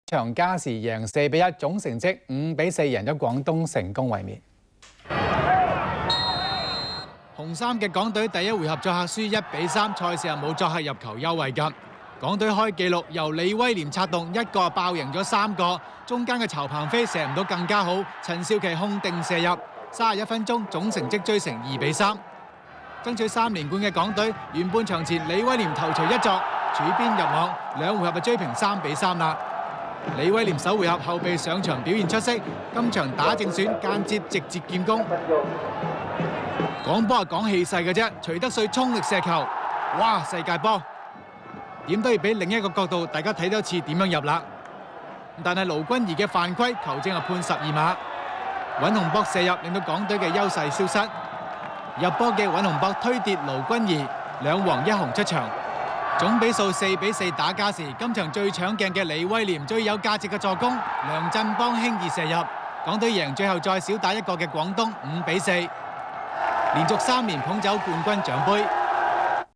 場加時贏4-1，總成績5-4贏咗廣東，成功衛冕。紅衫嘅港隊第一回合作客輸1-3，賽事係冇作客入球優惠㗎。港隊開紀錄，由李威廉策動一個爆贏咗3個，中間嘅曹鵬飛射唔到更加好，陳少琪控定射入，31分鐘總成績追成2-3。爭取3連冠嘅港隊，完半場前李威廉頭槌一作，柱邊入網，2回合就追平3-3啦。李威廉首回合後備上場表現出色，今場打正選，間接直接建功。講波係講氣勢嘅啫，徐德瑞衝力射球，哇！世界波！點都要俾另一個角度，大家睇多次點樣入啦。但係盧君儀嘅犯規，球證係判12碼。尹洪博射入，令到港隊嘅優勢消失。入波嘅尹洪博推跌盧君儀，2黃1紅出場。總比數4-4打加時。今場最搶鏡嘅李威廉最有價值嘅助攻，梁振邦輕易射入，港隊贏最後再少打1個嘅廣東5-4，連續3年捧走冠軍獎杯。